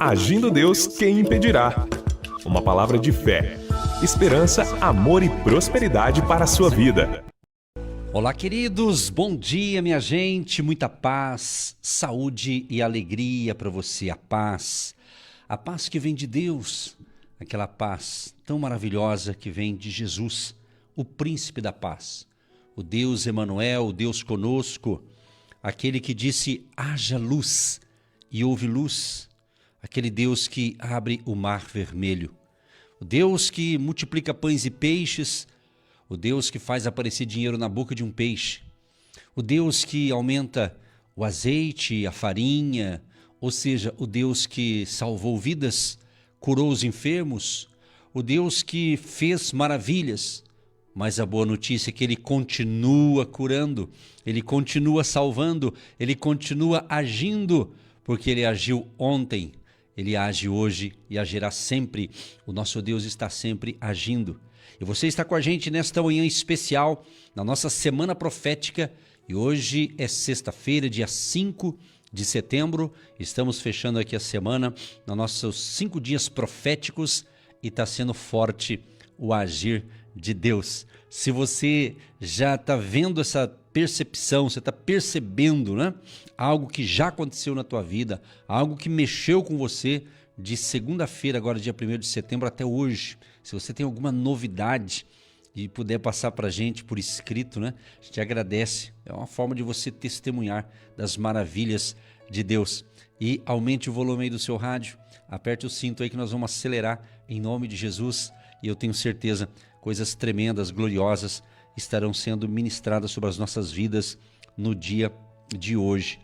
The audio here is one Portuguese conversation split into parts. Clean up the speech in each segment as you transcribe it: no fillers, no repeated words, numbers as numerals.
Agindo Deus, quem impedirá? Uma palavra de fé, esperança, amor e prosperidade para a sua vida. Olá, queridos, bom dia, minha gente, muita paz, saúde e alegria para você, a paz que vem de Deus, aquela paz tão maravilhosa que vem de Jesus, o príncipe da paz, o Deus Emanuel, o Deus conosco, aquele que disse, haja luz e houve luz, aquele Deus que abre o mar vermelho, o Deus que multiplica pães e peixes, o Deus que faz aparecer dinheiro na boca de um peixe, o Deus que aumenta o azeite, a farinha, ou seja, o Deus que salvou vidas, curou os enfermos, o Deus que fez maravilhas, mas a boa notícia é que Ele continua curando, Ele continua salvando, Ele continua agindo, porque Ele agiu ontem, Ele age hoje e agirá sempre. O nosso Deus está sempre agindo. E você está com a gente nesta manhã especial, na nossa Semana Profética. E hoje é sexta-feira, dia 5 de setembro. Estamos fechando aqui a semana, nos nossos 5 dias proféticos. E está sendo forte o agir de Deus. Se você já está vendo essa percepção, você está percebendo, né? Algo que já aconteceu na tua vida, algo que mexeu com você de segunda-feira, agora dia 1º de setembro até hoje. Se você tem alguma novidade e puder passar para a gente por escrito, né? A gente agradece. É uma forma de você testemunhar das maravilhas de Deus. E aumente o volume aí do seu rádio, aperte o cinto aí que nós vamos acelerar em nome de Jesus. E eu tenho certeza, coisas tremendas, gloriosas estarão sendo ministradas sobre as nossas vidas no dia de hoje.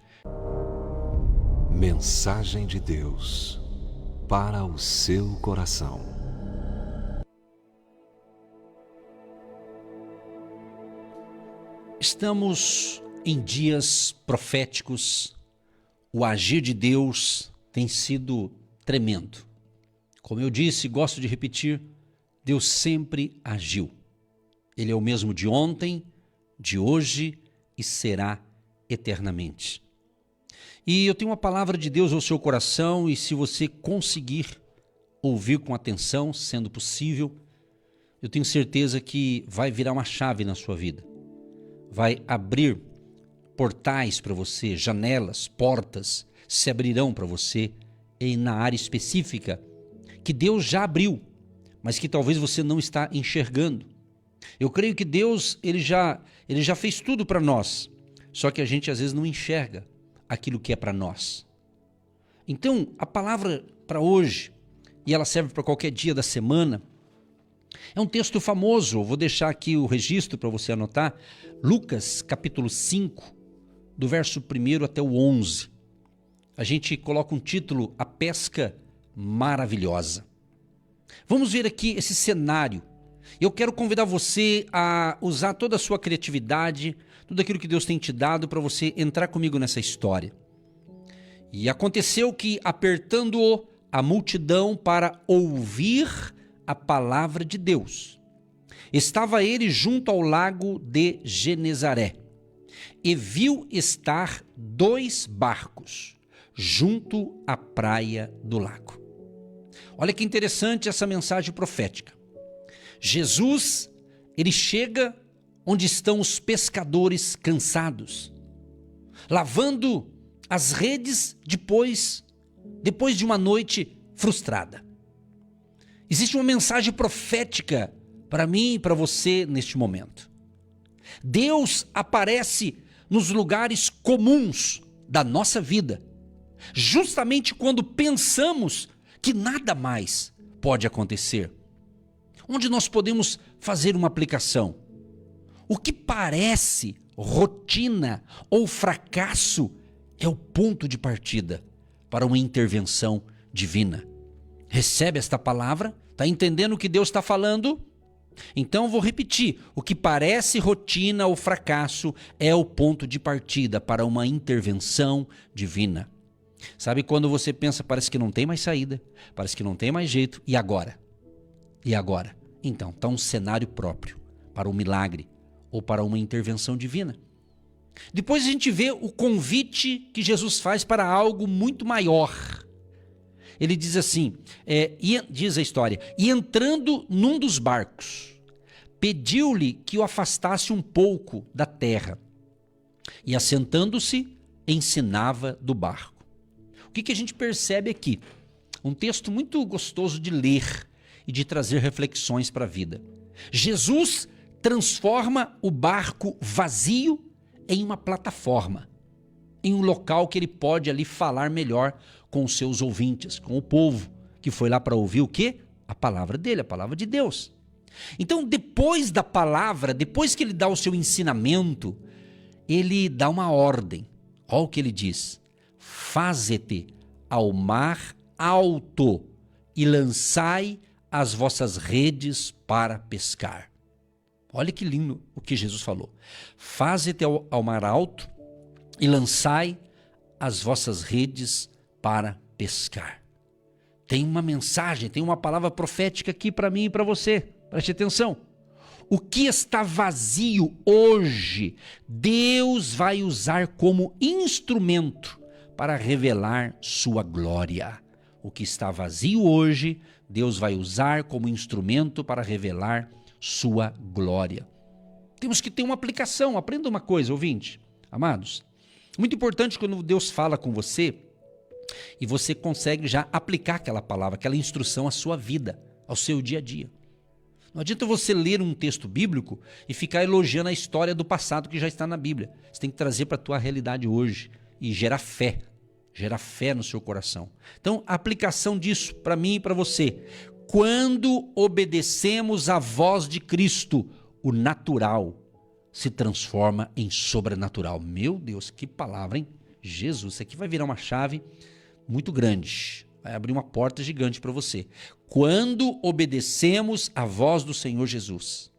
Mensagem de Deus para o seu coração. Estamos em dias proféticos, o agir de Deus tem sido tremendo. Como eu disse, gosto de repetir, Deus sempre agiu. Ele é o mesmo de ontem, de hoje e será eternamente. E eu tenho uma palavra de Deus ao seu coração e se você conseguir ouvir com atenção, sendo possível, eu tenho certeza que vai virar uma chave na sua vida. Vai abrir portais para você, janelas, portas se abrirão para você na área específica que Deus já abriu, mas que talvez você não está enxergando. Eu creio que Deus ele já fez tudo para nós, só que a gente às vezes não enxerga aquilo que é para nós. Então, a palavra para hoje, e ela serve para qualquer dia da semana, é um texto famoso, eu vou deixar aqui o registro para você anotar, Lucas capítulo 5, do verso 1 até o 11. A gente coloca um título, A Pesca Maravilhosa. Vamos ver aqui esse cenário. Eu quero convidar você a usar toda a sua criatividade, tudo aquilo que Deus tem te dado para você entrar comigo nessa história. E aconteceu que, apertando-o a multidão para ouvir a palavra de Deus, estava ele junto ao lago de Genezaré e viu estar 2 barcos junto à praia do lago. Olha que interessante essa mensagem profética. Jesus, ele chega onde estão os pescadores cansados, lavando as redes depois de uma noite frustrada. Existe uma mensagem profética para mim e para você neste momento. Deus aparece nos lugares comuns da nossa vida, justamente quando pensamos que nada mais pode acontecer. Onde nós podemos fazer uma aplicação? O que parece rotina ou fracasso é o ponto de partida para uma intervenção divina. Recebe esta palavra? Está entendendo o que Deus está falando? Então vou repetir, o que parece rotina ou fracasso é o ponto de partida para uma intervenção divina. Sabe quando você pensa, parece que não tem mais saída, parece que não tem mais jeito, e agora? E agora? Então, está um cenário próprio para um milagre ou para uma intervenção divina. Depois a gente vê o convite que Jesus faz para algo muito maior. Ele diz assim, diz a história, e entrando num dos barcos, pediu-lhe que o afastasse um pouco da terra, e assentando-se, ensinava do barco. O que a gente percebe aqui? Um texto muito gostoso de ler e de trazer reflexões para a vida. Jesus transforma o barco vazio em uma plataforma, em um local que ele pode ali falar melhor com os seus ouvintes, com o povo que foi lá para ouvir o quê? A palavra dele, a palavra de Deus. Então, depois da palavra, depois que ele dá o seu ensinamento, ele dá uma ordem. Olha o que ele diz: faze-te ao mar alto e lançai as vossas redes para pescar. Olha que lindo o que Jesus falou. Faze-te ao mar alto e lançai as vossas redes para pescar. Tem uma mensagem, tem uma palavra profética aqui para mim e para você. Preste atenção. O que está vazio hoje, Deus vai usar como instrumento para revelar sua glória. O que está vazio hoje, Deus vai usar como instrumento para revelar sua glória. Temos que ter uma aplicação. Aprenda uma coisa, ouvinte, amados. Muito importante quando Deus fala com você e você consegue já aplicar aquela palavra, aquela instrução à sua vida, ao seu dia a dia. Não adianta você ler um texto bíblico e ficar elogiando a história do passado que já está na Bíblia. Você tem que trazer para a tua realidade hoje e gerar fé no seu coração. Então, a aplicação disso para mim e para você. Quando obedecemos à voz de Cristo, o natural se transforma em sobrenatural. Meu Deus, que palavra, hein? Jesus, isso aqui vai virar uma chave muito grande. Vai abrir uma porta gigante para você. Quando obedecemos à voz do Senhor Jesus,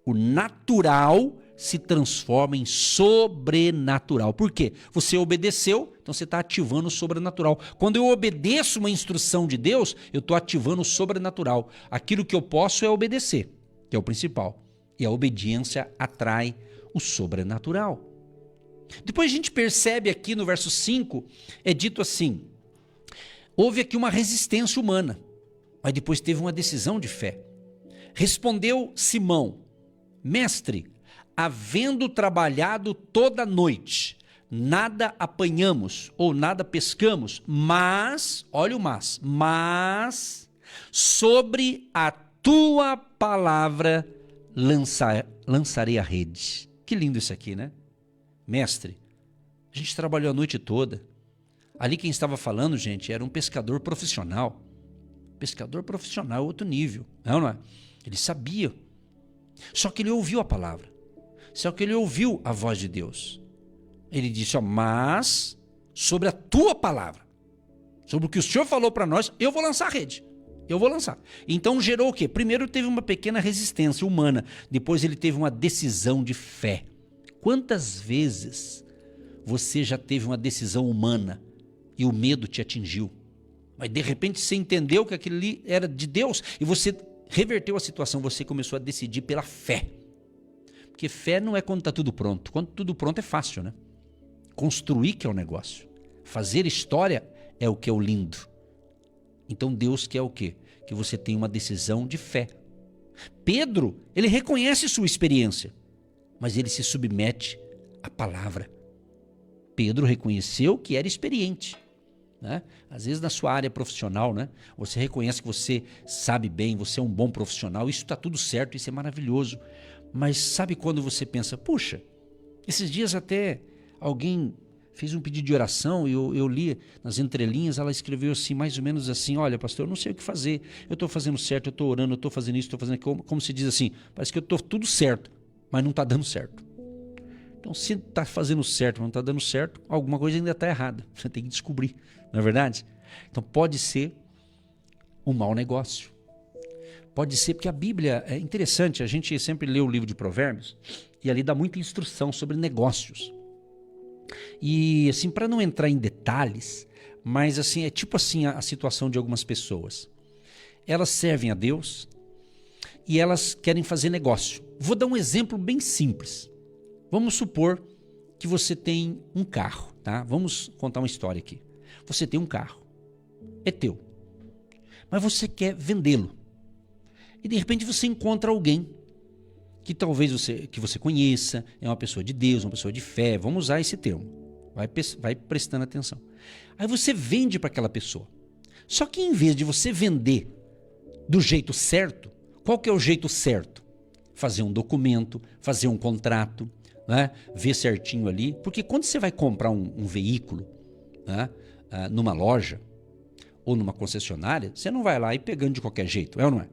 o natural se transforma em sobrenatural. Por quê? Você obedeceu, então você está ativando o sobrenatural. Quando eu obedeço uma instrução de Deus, eu estou ativando o sobrenatural. Aquilo que eu posso é obedecer, que é o principal. E a obediência atrai o sobrenatural. Depois a gente percebe aqui no verso 5, é dito assim: houve aqui uma resistência humana, mas depois teve uma decisão de fé. Respondeu Simão: mestre, havendo trabalhado toda a noite, nada apanhamos ou nada pescamos, mas, olha o mas sobre a tua palavra lançarei a rede. Que lindo isso aqui, né? Mestre, a gente trabalhou a noite toda. Ali quem estava falando, gente, era um pescador profissional. Pescador profissional, outro nível. Não é? Ele sabia. Só que ele ouviu a palavra. Só que ele ouviu a voz de Deus. Ele disse, mas sobre a tua palavra, sobre o que o Senhor falou para nós, eu vou lançar a rede. Eu vou lançar. Então gerou o quê? Primeiro teve uma pequena resistência humana. Depois ele teve uma decisão de fé. Quantas vezes você já teve uma decisão humana e o medo te atingiu? Mas de repente você entendeu que aquilo ali era de Deus e você reverteu a situação. Você começou a decidir pela fé. Porque fé não é quando está tudo pronto. Quando tudo pronto é fácil, né? Construir que é o negócio. Fazer história é o que é o lindo. Então Deus quer o quê? Que você tenha uma decisão de fé. Pedro, ele reconhece sua experiência, mas ele se submete à palavra. Pedro reconheceu que era experiente, né? Às vezes na sua área profissional, né? Você reconhece que você sabe bem, você é um bom profissional, isso está tudo certo, isso é maravilhoso. Mas sabe quando você pensa, puxa, esses dias até alguém fez um pedido de oração e eu li nas entrelinhas, ela escreveu assim, mais ou menos assim, olha pastor, eu não sei o que fazer, eu estou fazendo certo, eu estou orando, eu estou fazendo isso, estou fazendo aquilo, como se diz assim, parece que eu estou tudo certo, mas não está dando certo. Então se está fazendo certo, mas não está dando certo, alguma coisa ainda está errada, você tem que descobrir, não é verdade? Então pode ser um mau negócio, pode ser porque a Bíblia é interessante, a gente sempre lê o livro de Provérbios e ali dá muita instrução sobre negócios. E assim, para não entrar em detalhes, mas assim, é tipo assim a situação de algumas pessoas. Elas servem a Deus e elas querem fazer negócio. Vou dar um exemplo bem simples. Vamos supor que você tem um carro, tá? Vamos contar uma história aqui. Você tem um carro, é teu. mas você quer vendê-lo. E de repente você encontra alguém que talvez você conheça, é uma pessoa de Deus, uma pessoa de fé, vamos usar esse termo, vai prestando atenção. Aí você vende para aquela pessoa. Só que em vez de você vender do jeito certo, qual que é o jeito certo? Fazer um documento, fazer um contrato, né? Ver certinho ali, porque quando você vai comprar um veículo, né? Numa loja ou numa concessionária, você não vai lá e pegando de qualquer jeito, é ou não é?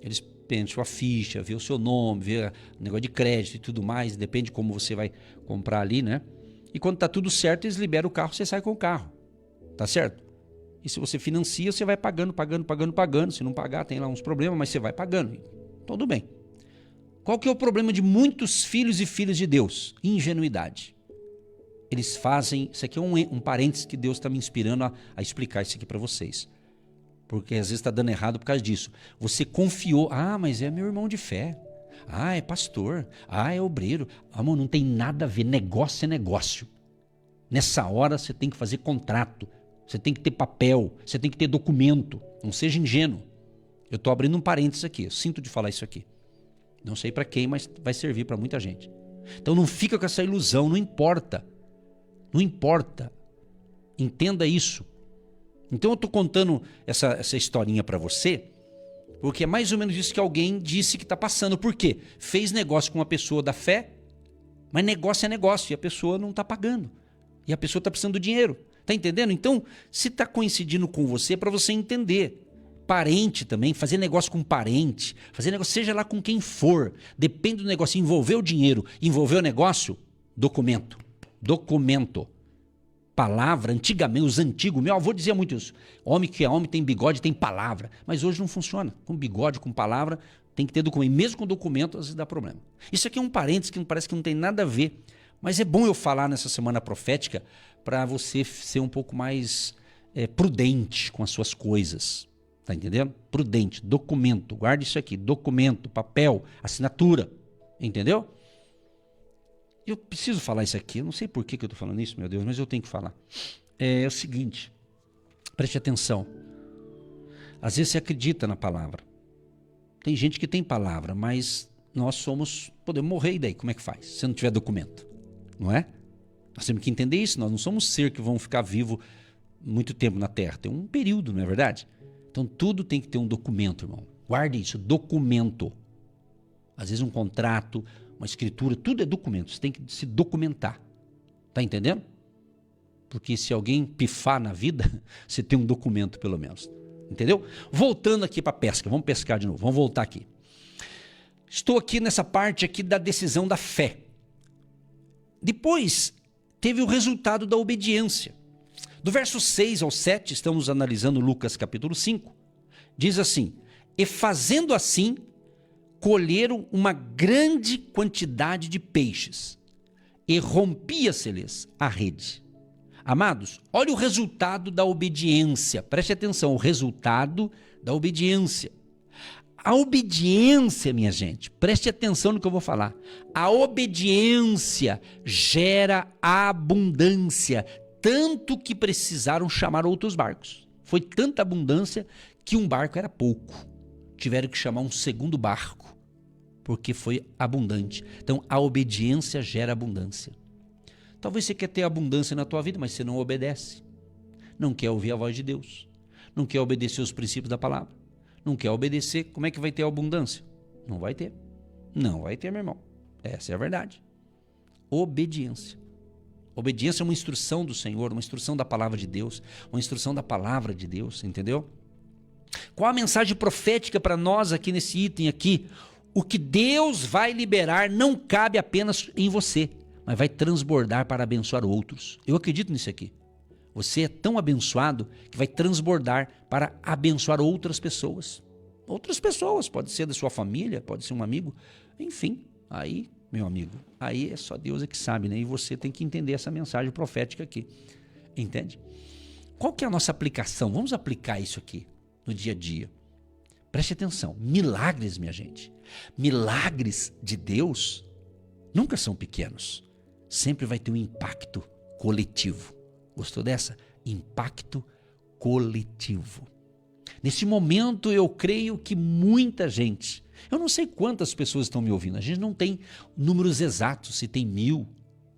Eles pensam a ficha, vê o seu nome, vê o negócio de crédito e tudo mais, depende de como você vai comprar ali, né? E quando tá tudo certo, eles liberam o carro, você sai com o carro, tá certo? E se você financia, você vai pagando. Se não pagar, tem lá uns problemas, mas você vai pagando. Tudo bem. Qual que é o problema de muitos filhos e filhas de Deus? Ingenuidade. Eles fazem... Isso aqui é um parênteses que Deus está me inspirando a explicar isso aqui para vocês. Porque às vezes está dando errado por causa disso. Você confiou. Ah, mas é meu irmão de fé. Ah, é pastor. Ah, é obreiro. Amor, não tem nada a ver. Negócio é negócio. Nessa hora você tem que fazer contrato. Você tem que ter papel. Você tem que ter documento. Não seja ingênuo. Eu estou abrindo um parênteses aqui. Eu sinto de falar isso aqui. Não sei para quem, mas vai servir para muita gente. Então não fica com essa ilusão. Não importa. Não importa. Entenda isso. Então eu estou contando essa historinha para você, porque é mais ou menos isso que alguém disse que está passando. Por quê? Fez negócio com uma pessoa da fé, mas negócio é negócio e a pessoa não está pagando. E a pessoa está precisando do dinheiro. Está entendendo? Então, se está coincidindo com você, é para você entender. Parente também, fazer negócio com parente, fazer negócio, seja lá com quem for, depende do negócio, envolver o dinheiro, envolver o negócio, documento. Documento. Palavra, antigamente, os antigos, meu avô dizia muito isso. Homem que é homem tem bigode, tem palavra. Mas hoje não funciona. Com bigode, com palavra, tem que ter documento. E mesmo com documento, às vezes dá problema. Isso aqui é um parênteses que parece que não tem nada a ver. Mas é bom eu falar nessa semana profética para você ser um pouco mais prudente com as suas coisas. Tá entendendo? Prudente, documento. Guarde isso aqui. Documento, papel, assinatura. Entendeu? Eu preciso falar isso aqui, eu não sei por que eu estou falando isso, meu Deus, mas eu tenho que falar. É o seguinte, preste atenção. Às vezes você acredita na palavra. Tem gente que tem palavra, mas nós podemos morrer e daí, como é que faz? Se não tiver documento, não é? Nós temos que entender isso, nós não somos ser que vão ficar vivo muito tempo na Terra. Tem um período, não é verdade? Então tudo tem que ter um documento, irmão. Guarde isso, documento. Às vezes um contrato, uma escritura, tudo é documento, você tem que se documentar. Tá entendendo? Porque se alguém pifar na vida, você tem um documento pelo menos. Entendeu? Voltando aqui para a pesca, vamos pescar de novo, vamos voltar aqui. Estou aqui nessa parte aqui da decisão da fé. Depois, teve o resultado da obediência. Do verso 6 ao 7, estamos analisando Lucas capítulo 5, diz assim, e fazendo assim, colheram uma grande quantidade de peixes e rompia-se-lhes a rede. Amados, olha o resultado da obediência. Preste atenção, o resultado da obediência. A obediência, minha gente, preste atenção no que eu vou falar. A obediência gera abundância, tanto que precisaram chamar outros barcos. Foi tanta abundância que um barco era pouco. Tiveram que chamar um segundo barco, porque foi abundante. Então, a obediência gera abundância. Talvez você quer ter abundância na tua vida, mas você não obedece. Não quer ouvir a voz de Deus. Não quer obedecer os princípios da palavra. Não quer obedecer, como é que vai ter abundância? Não vai ter. Não vai ter, meu irmão. Essa é a verdade. Obediência. Obediência é uma instrução do Senhor, uma instrução da palavra de Deus, uma instrução da palavra de Deus, entendeu? Qual a mensagem profética para nós aqui nesse item aqui? O que Deus vai liberar não cabe apenas em você, mas vai transbordar para abençoar outros. Eu acredito nisso aqui. Você é tão abençoado que vai transbordar para abençoar outras pessoas. Outras pessoas, pode ser da sua família, pode ser um amigo, enfim, aí, meu amigo, aí é só Deus é que sabe, né? E você tem que entender essa mensagem profética aqui, entende? Qual que é a nossa aplicação? Vamos aplicar isso aqui no dia a dia. Preste atenção, milagres, minha gente, milagres de Deus nunca são pequenos, sempre vai ter um impacto coletivo. Gostou dessa? Impacto coletivo. Nesse momento eu creio que muita gente, eu não sei quantas pessoas estão me ouvindo, a gente não tem números exatos, se tem 1.000,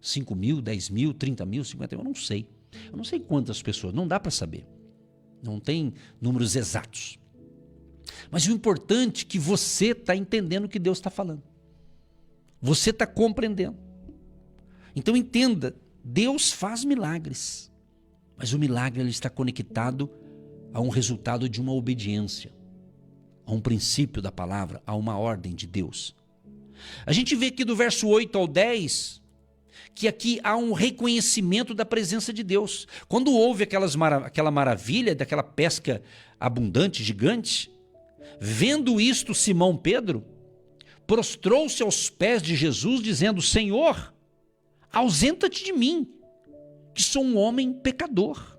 5.000, 10.000, 30.000, 50.000, eu não sei. Eu não sei quantas pessoas, não dá para saber. Não tem números exatos. Mas o importante é que você está entendendo o que Deus está falando. Você está compreendendo. Então entenda, Deus faz milagres, mas o milagre ele está conectado a um resultado de uma obediência, a um princípio da palavra, a uma ordem de Deus. A gente vê aqui do verso 8 ao 10, que aqui há um reconhecimento da presença de Deus. Quando houve aquela maravilha, daquela pesca abundante, gigante, vendo isto Simão Pedro, prostrou-se aos pés de Jesus, dizendo: Senhor, ausenta-te de mim, que sou um homem pecador.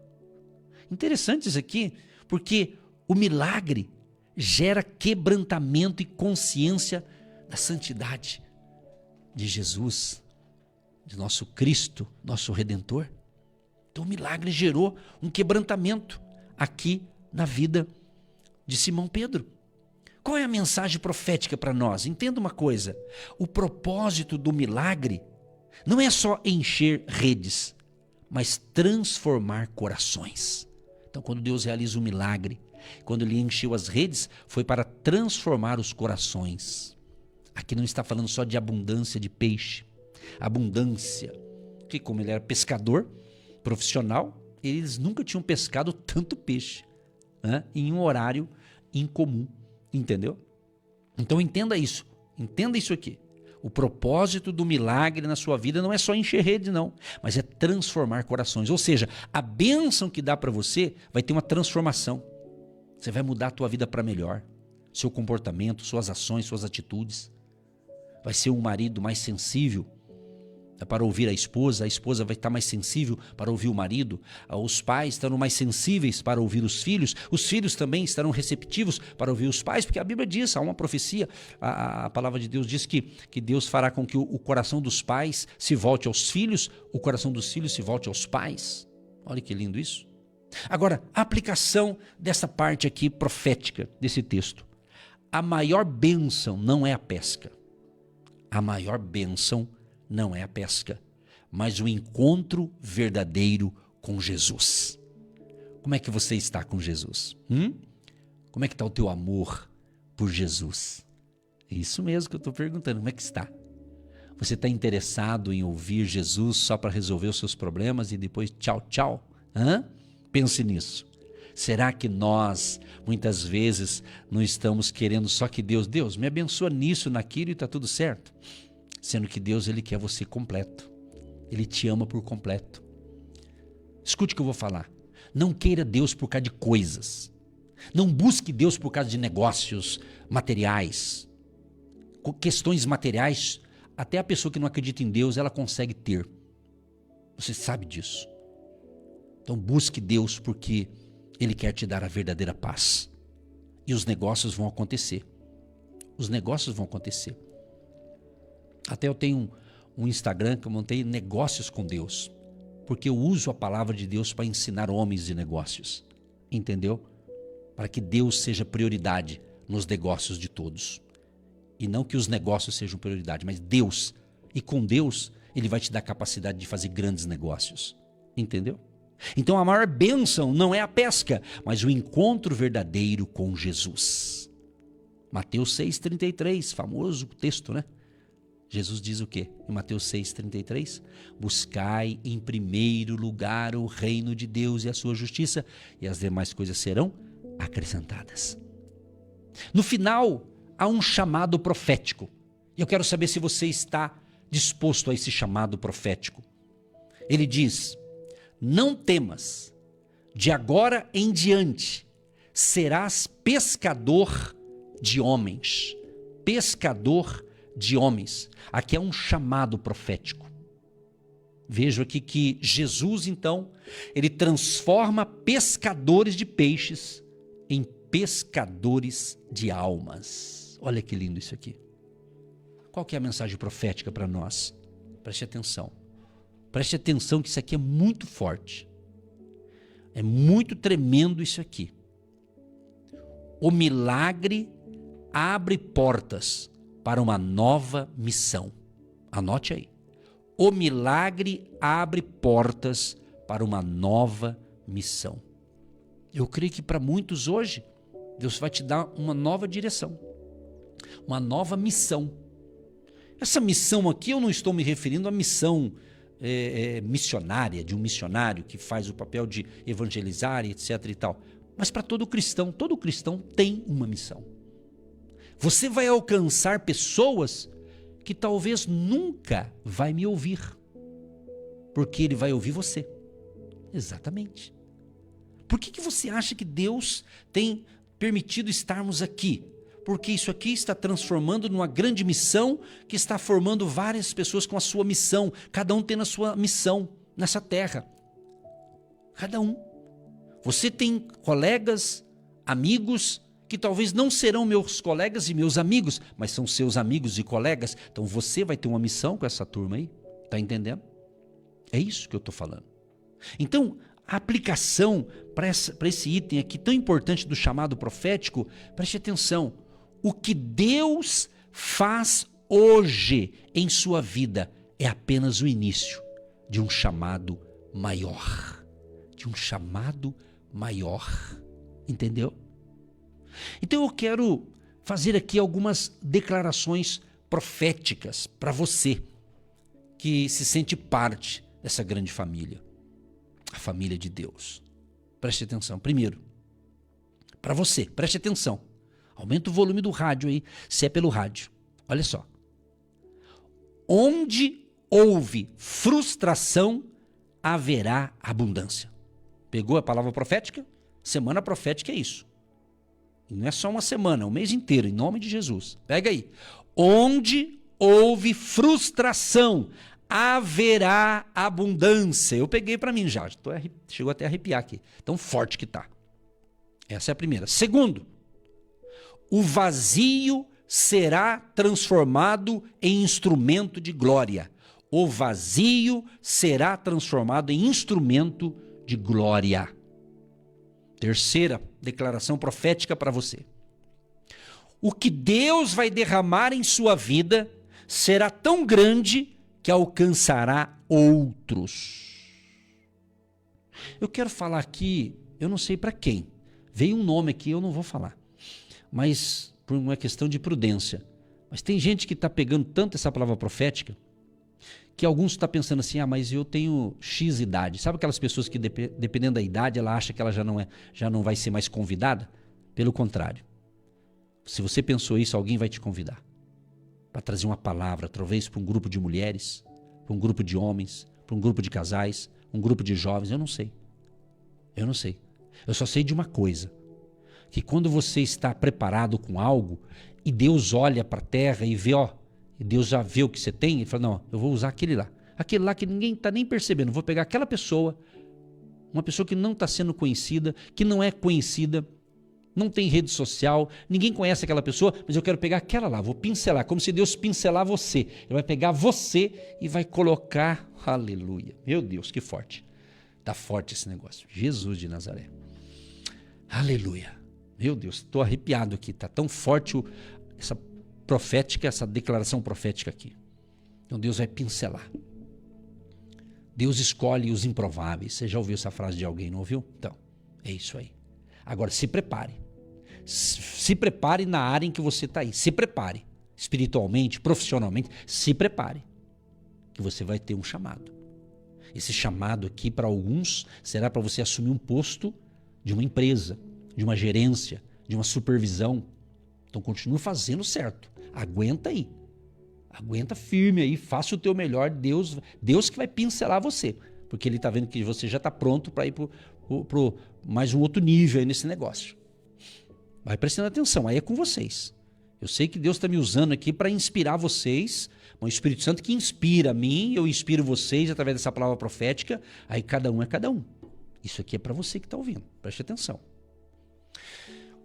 Interessante isso aqui, porque o milagre gera quebrantamento e consciência da santidade de Jesus, de nosso Cristo, nosso Redentor. Então o milagre gerou um quebrantamento aqui na vida de Simão Pedro. Qual é a mensagem profética para nós? Entenda uma coisa, o propósito do milagre não é só encher redes, mas transformar corações. Então quando Deus realiza um milagre, quando ele encheu as redes, foi para transformar os corações. Aqui não está falando só de abundância de peixe, abundância, que como ele era pescador profissional, eles nunca tinham pescado tanto peixe, né, em um horário incomum, entendeu? Então entenda isso aqui. O propósito do milagre na sua vida não é só encher rede, não, mas é transformar corações. Ou seja, a bênção que dá para você vai ter uma transformação. Você vai mudar a tua vida para melhor. Seu comportamento, suas ações, suas atitudes. Vai ser um marido mais sensível para ouvir a esposa vai estar mais sensível para ouvir o marido, os pais estarão mais sensíveis para ouvir os filhos também estarão receptivos para ouvir os pais, porque a Bíblia diz, há uma profecia, a palavra de Deus diz que Deus fará com que o coração dos pais se volte aos filhos, o coração dos filhos se volte aos pais. Olha que lindo isso. Agora, a aplicação dessa parte aqui profética desse texto. A maior bênção não é a pesca. A maior bênção não é a pesca, mas o encontro verdadeiro com Jesus. Como é que você está com Jesus? Como é que está o teu amor por Jesus? É isso mesmo que eu estou perguntando, como é que está? Você está interessado em ouvir Jesus só para resolver os seus problemas e depois tchau, tchau? Pense nisso. Será que nós, muitas vezes, não estamos querendo só que Deus me abençoa nisso, naquilo e está tudo certo? Sendo que Deus, Ele quer você completo. Ele te ama por completo. Escute o que eu vou falar. Não queira Deus por causa de coisas. Não busque Deus por causa de negócios materiais. Questões materiais, até a pessoa que não acredita em Deus, ela consegue ter. Você sabe disso. Então busque Deus porque Ele quer te dar a verdadeira paz. E os negócios vão acontecer. Os negócios vão acontecer. Até eu tenho um Instagram que eu montei, Negócios com Deus, porque eu uso a palavra de Deus para ensinar homens de negócios, entendeu? Para que Deus seja prioridade nos negócios de todos. E não que os negócios sejam prioridade, mas Deus. E com Deus, Ele vai te dar capacidade de fazer grandes negócios, entendeu? Então a maior bênção não é a pesca, mas o encontro verdadeiro com Jesus. Mateus 6,33, famoso texto, né? Jesus diz o quê? Em Mateus 6,33, buscai em primeiro lugar o reino de Deus e a sua justiça, e as demais coisas serão acrescentadas. No final, há um chamado profético. E eu quero saber se você está disposto a esse chamado profético. Ele diz: não temas, de agora em diante serás pescador de homens. Pescador de homens. Aqui é um chamado profético. Vejo aqui que Jesus, então, ele transforma pescadores de peixes em pescadores de almas. Olha que lindo isso aqui. Qual que é a mensagem profética para nós? Preste atenção. Preste atenção que isso aqui é muito forte. É muito tremendo isso aqui. O milagre abre portas para uma nova missão. Anote aí. O milagre abre portas para uma nova missão. Eu creio que para muitos hoje, Deus vai te dar uma nova direção, uma nova missão. Essa missão aqui eu não estou me referindo à missão missionária, de um missionário que faz o papel de evangelizar, etc. e tal. Mas para todo cristão tem uma missão. Você vai alcançar pessoas que talvez nunca vai me ouvir, porque ele vai ouvir você. Exatamente. Por que você acha que Deus tem permitido estarmos aqui? Porque isso aqui está transformando numa grande missão que está formando várias pessoas com a sua missão, cada um tendo a sua missão nessa terra. Cada um. Você tem colegas, amigos, que talvez não serão meus colegas e meus amigos, mas são seus amigos e colegas. Então você vai ter uma missão com essa turma aí. Está entendendo? É isso que eu estou falando. Então, a aplicação para esse item aqui tão importante do chamado profético, preste atenção. O que Deus faz hoje em sua vida é apenas o início de um chamado maior. De um chamado maior. Entendeu? Então eu quero fazer aqui algumas declarações proféticas para você que se sente parte dessa grande família. A família de Deus. Preste atenção. Primeiro, para você, preste atenção. Aumenta o volume do rádio aí, se é pelo rádio. Olha só. Onde houve frustração, haverá abundância. Pegou a palavra profética? Semana profética é isso. E não é só uma semana, é o mês inteiro, em nome de Jesus. Pega aí. Onde houve frustração, haverá abundância. Eu peguei para mim já. Chegou até a arrepiar aqui. Tão forte que tá. Essa é a primeira. Segundo, o vazio será transformado em instrumento de glória. O vazio será transformado em instrumento de glória. Terceira declaração profética para você. O que Deus vai derramar em sua vida será tão grande que alcançará outros. Eu quero falar aqui, eu não sei para quem. Veio um nome aqui, eu não vou falar. Mas por uma questão de prudência. Mas tem gente que está pegando tanto essa palavra profética que alguns estão pensando assim, mas eu tenho X idade. Sabe aquelas pessoas que dependendo da idade, ela acha que ela já não vai ser mais convidada? Pelo contrário. Se você pensou isso, alguém vai te convidar para trazer uma palavra, talvez para um grupo de mulheres, para um grupo de homens, para um grupo de casais, um grupo de jovens, eu não sei. Eu não sei. Eu só sei de uma coisa, que quando você está preparado com algo e Deus olha para a terra e vê, e Deus já vê o que você tem, ele fala, não, eu vou usar aquele lá que ninguém está nem percebendo, vou pegar aquela pessoa, uma pessoa que não está sendo conhecida, que não é conhecida, não tem rede social, ninguém conhece aquela pessoa, mas eu quero pegar aquela lá, vou pincelar, como se Deus pincelar você. Ele vai pegar você e vai colocar, aleluia, meu Deus, que forte. Está forte esse negócio, Jesus de Nazaré. Aleluia, meu Deus, estou arrepiado aqui, está tão forte essa profética, essa declaração profética aqui. Então Deus vai pincelar. Deus escolhe os improváveis. Você já ouviu essa frase de alguém, não ouviu? Então, é isso aí. Agora, se prepare. Se prepare na área em que você está aí. Se prepare. Espiritualmente, profissionalmente, se prepare. Que você vai ter um chamado. Esse chamado aqui, para alguns, será para você assumir um posto de uma empresa, de uma gerência, de uma supervisão. Então, continue fazendo certo. Aguenta aí. Aguenta firme aí. Faça o teu melhor. Deus que vai pincelar você. Porque Ele está vendo que você já está pronto para ir para mais um outro nível aí nesse negócio. Vai prestando atenção, aí é com vocês. Eu sei que Deus está me usando aqui para inspirar vocês, o Espírito Santo que inspira a mim, eu inspiro vocês através dessa palavra profética, aí cada um é cada um. Isso aqui é para você que está ouvindo, preste atenção.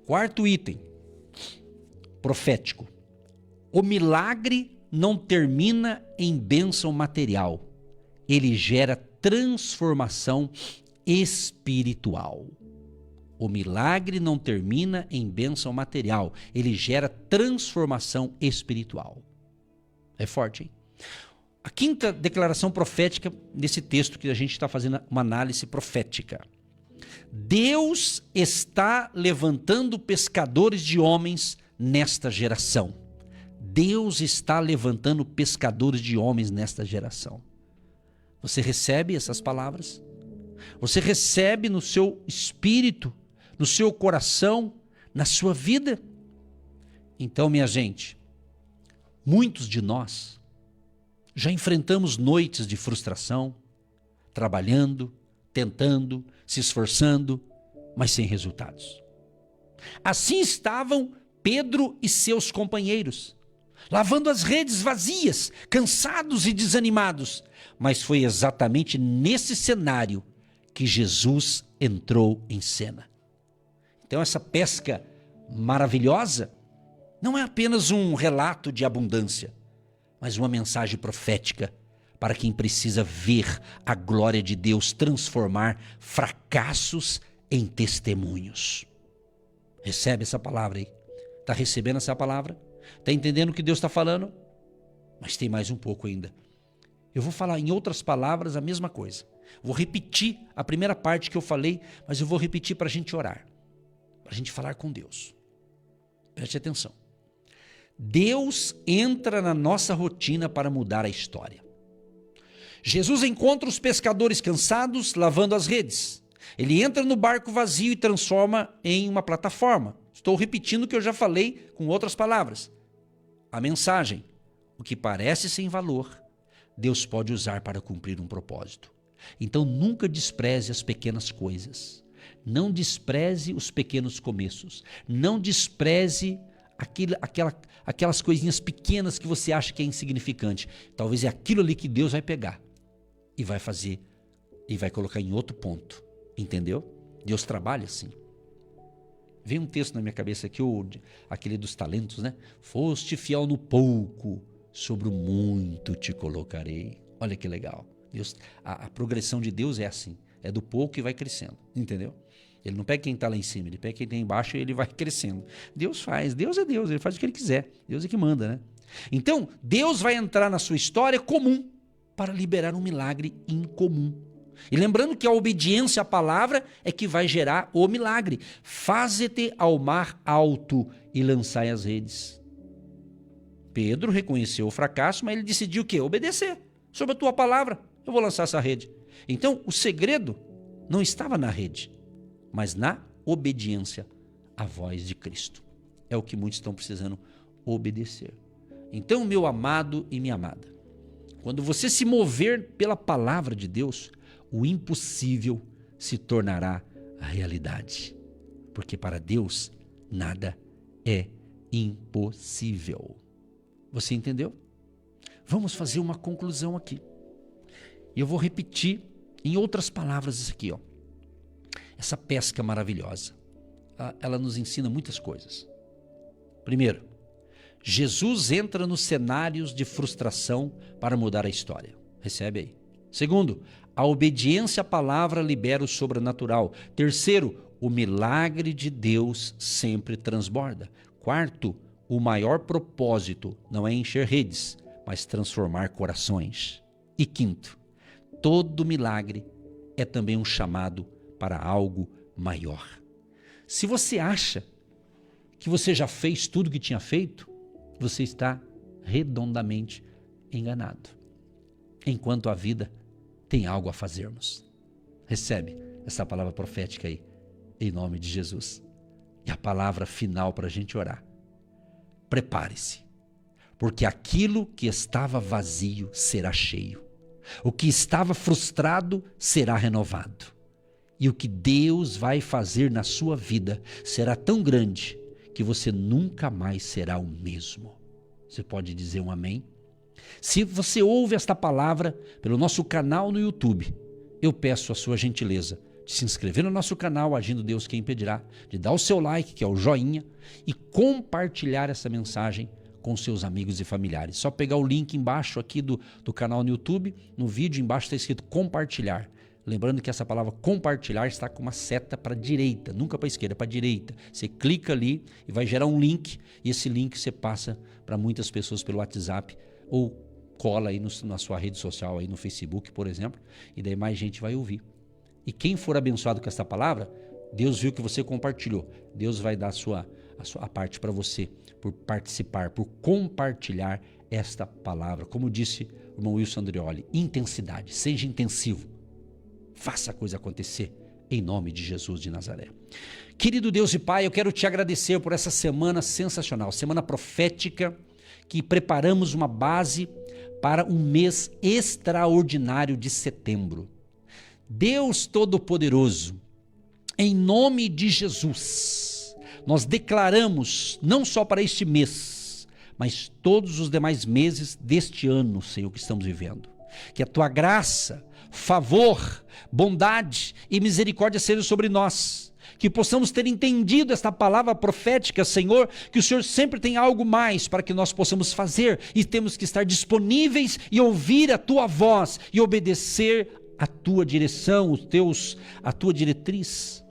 Quarto item, profético. O milagre não termina em bênção material, ele gera transformação espiritual. O milagre não termina em bênção material, ele gera transformação espiritual. É forte, hein? A quinta declaração profética nesse texto que a gente está fazendo uma análise profética. Deus está levantando pescadores de homens nesta geração. Deus está levantando pescadores de homens nesta geração. Você recebe essas palavras? Você recebe no seu espírito, no seu coração, na sua vida? Então, minha gente, muitos de nós já enfrentamos noites de frustração, trabalhando, tentando, se esforçando, mas sem resultados. Assim estavam Pedro e seus companheiros, lavando as redes vazias, cansados e desanimados. Mas foi exatamente nesse cenário que Jesus entrou em cena. Então essa pesca maravilhosa não é apenas um relato de abundância, mas uma mensagem profética para quem precisa ver a glória de Deus transformar fracassos em testemunhos. Recebe essa palavra aí. Está recebendo essa palavra? Está entendendo o que Deus está falando? Mas tem mais um pouco ainda. Eu vou falar em outras palavras a mesma coisa. Vou repetir a primeira parte que eu falei, mas eu vou repetir para a gente orar. Para a gente falar com Deus. Preste atenção. Deus entra na nossa rotina para mudar a história. Jesus encontra os pescadores cansados lavando as redes. Ele entra no barco vazio e transforma em uma plataforma. Estou repetindo o que eu já falei com outras palavras. A mensagem: o que parece sem valor, Deus pode usar para cumprir um propósito. Então nunca despreze as pequenas coisas. Não despreze os pequenos começos. Não despreze aquelas coisinhas pequenas que você acha que é insignificante. Talvez é aquilo ali que Deus vai pegar e vai fazer, e vai colocar em outro ponto. Entendeu? Deus trabalha assim. Vem um texto na minha cabeça aqui, aquele dos talentos, né? Foste fiel no pouco, sobre o muito te colocarei. Olha que legal. Deus, a progressão de Deus é assim. É do pouco e vai crescendo. Entendeu? Ele não pega quem está lá em cima, ele pega quem está embaixo e ele vai crescendo. Deus faz, Deus é Deus, ele faz o que ele quiser. Deus é que manda, né? Então, Deus vai entrar na sua história comum para liberar um milagre incomum. E lembrando que a obediência à palavra é que vai gerar o milagre. Faze-te ao mar alto e lançai as redes. Pedro reconheceu o fracasso, mas ele decidiu o quê? Obedecer. Sobre a tua palavra, eu vou lançar essa rede. Então, o segredo não estava na rede, mas na obediência à voz de Cristo. É o que muitos estão precisando obedecer. Então, meu amado e minha amada, quando você se mover pela palavra de Deus, o impossível se tornará a realidade. Porque para Deus, nada é impossível. Você entendeu? Vamos fazer uma conclusão aqui. E eu vou repetir em outras palavras isso aqui, ó. Essa pesca maravilhosa, ela nos ensina muitas coisas. Primeiro, Jesus entra nos cenários de frustração para mudar a história. Recebe aí. Segundo, a obediência à palavra libera o sobrenatural. Terceiro, o milagre de Deus sempre transborda. Quarto, o maior propósito não é encher redes, mas transformar corações. E quinto, todo milagre é também um chamado para algo maior. Se você acha que você já fez tudo o que tinha feito, você está redondamente enganado. Enquanto a vida tem algo a fazermos. Recebe essa palavra profética aí, em nome de Jesus. E a palavra final para a gente orar. Prepare-se, porque aquilo que estava vazio será cheio. O que estava frustrado será renovado. E o que Deus vai fazer na sua vida será tão grande que você nunca mais será o mesmo. Você pode dizer um amém? Se você ouve esta palavra pelo nosso canal no YouTube, eu peço a sua gentileza de se inscrever no nosso canal, Agindo Deus Quem Impedirá, de dar o seu like, que é o joinha, e compartilhar essa mensagem com seus amigos e familiares. Só pegar o link embaixo aqui do canal no YouTube, no vídeo embaixo está escrito compartilhar. Lembrando que essa palavra compartilhar está com uma seta para a direita, nunca para a esquerda, para a direita. Você clica ali e vai gerar um link, e esse link você passa para muitas pessoas pelo WhatsApp ou cola aí na sua rede social, aí no Facebook, por exemplo, e daí mais gente vai ouvir. E quem for abençoado com essa palavra, Deus viu que você compartilhou. Deus vai dar a parte para você, por participar, por compartilhar esta palavra. Como disse o irmão Wilson Andreoli, intensidade, seja intensivo. Faça a coisa acontecer, em nome de Jesus de Nazaré. Querido Deus e Pai, eu quero te agradecer por essa semana sensacional, semana profética, que preparamos uma base para um mês extraordinário de setembro. Deus Todo-Poderoso, em nome de Jesus, nós declaramos, não só para este mês, mas todos os demais meses deste ano, Senhor, que estamos vivendo, que a Tua graça, favor, bondade e misericórdia sejam sobre nós, que possamos ter entendido esta palavra profética, Senhor, que o Senhor sempre tem algo mais para que nós possamos fazer, e temos que estar disponíveis e ouvir a Tua voz e obedecer a Tua direção, a Tua diretriz.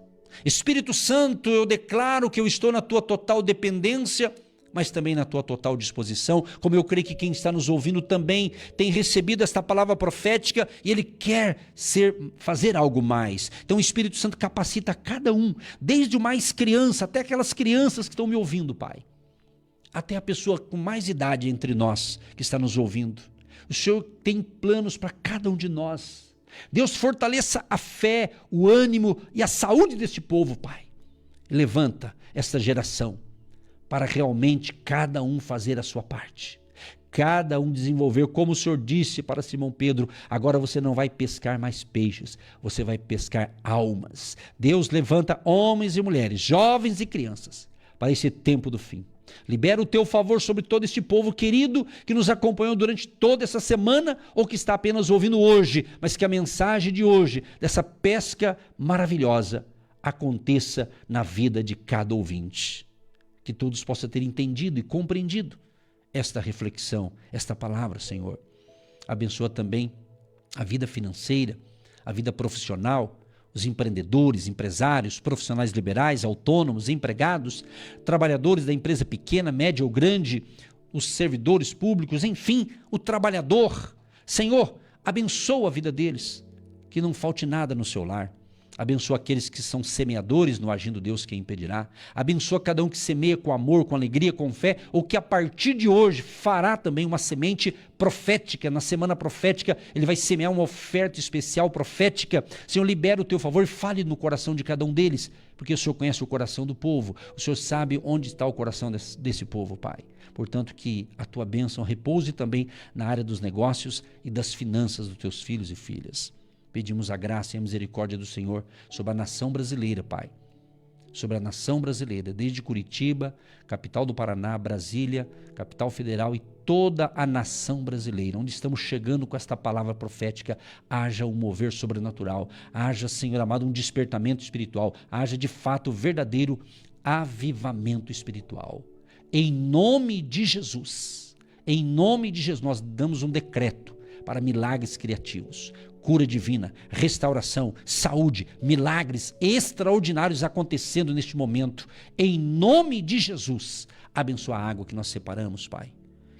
Espírito Santo, eu declaro que eu estou na Tua total dependência, mas também na Tua total disposição, como eu creio que quem está nos ouvindo também tem recebido esta palavra profética e ele quer fazer algo mais. Então o Espírito Santo capacita cada um, desde o mais criança até aquelas crianças que estão me ouvindo, Pai, até a pessoa com mais idade entre nós que está nos ouvindo. O Senhor tem planos para cada um de nós. Deus, fortaleça a fé, o ânimo e a saúde deste povo, Pai. Levanta esta geração para realmente cada um fazer a sua parte, cada um desenvolver, como o Senhor disse para Simão Pedro, agora você não vai pescar mais peixes, você vai pescar almas. Deus levanta homens e mulheres, jovens e crianças, para esse tempo do fim. Libera o teu favor sobre todo este povo querido que nos acompanhou durante toda essa semana ou que está apenas ouvindo hoje, mas que a mensagem de hoje, dessa pesca maravilhosa, aconteça na vida de cada ouvinte. Que todos possam ter entendido e compreendido esta reflexão, esta palavra, Senhor. Abençoa também a vida financeira, a vida profissional, os empreendedores, empresários, profissionais liberais, autônomos, empregados, trabalhadores da empresa pequena, média ou grande, os servidores públicos, enfim, o trabalhador. Senhor, abençoa a vida deles, que não falte nada no seu lar. Abençoa aqueles que são semeadores no agindo Deus, quem impedirá. Abençoa cada um que semeia com amor, com alegria, com fé, ou que a partir de hoje fará também uma semente profética. Na semana profética, ele vai semear uma oferta especial profética. Senhor, libera o teu favor e fale no coração de cada um deles, porque o Senhor conhece o coração do povo. O Senhor sabe onde está o coração desse povo, Pai. Portanto, que a tua bênção repouse também na área dos negócios e das finanças dos teus filhos e filhas. Pedimos a graça e a misericórdia do Senhor sobre a nação brasileira, Pai. Sobre a nação brasileira, desde Curitiba, capital do Paraná, Brasília, capital federal e toda a nação brasileira, onde estamos chegando com esta palavra profética, haja um mover sobrenatural, haja, Senhor amado, um despertamento espiritual, haja de fato verdadeiro avivamento espiritual. Em nome de Jesus, nós damos um decreto para milagres criativos, cura divina, restauração, saúde, milagres extraordinários acontecendo neste momento. Em nome de Jesus, abençoa a água que nós separamos, Pai.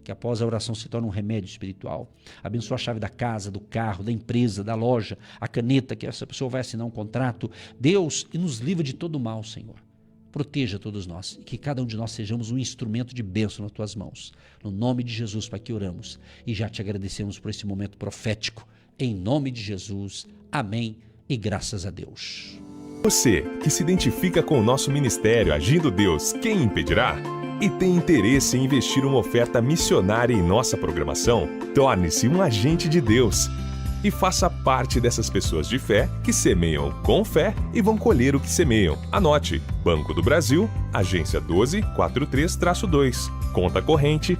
Que após a oração se torne um remédio espiritual. Abençoa a chave da casa, do carro, da empresa, da loja, a caneta que essa pessoa vai assinar um contrato. Deus, e nos livra de todo mal, Senhor. Proteja todos nós e que cada um de nós sejamos um instrumento de bênção nas tuas mãos. No nome de Jesus, Pai, que oramos e já te agradecemos por esse momento profético. Em nome de Jesus, amém e graças a Deus. Você que se identifica com o nosso ministério Agindo Deus, quem impedirá? E tem interesse em investir uma oferta missionária em nossa programação? Torne-se um agente de Deus e faça parte dessas pessoas de fé que semeiam com fé e vão colher o que semeiam. Anote: Banco do Brasil, agência 1243-2, conta corrente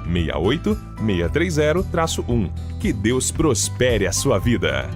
68630-1. Que Deus prospere a sua vida.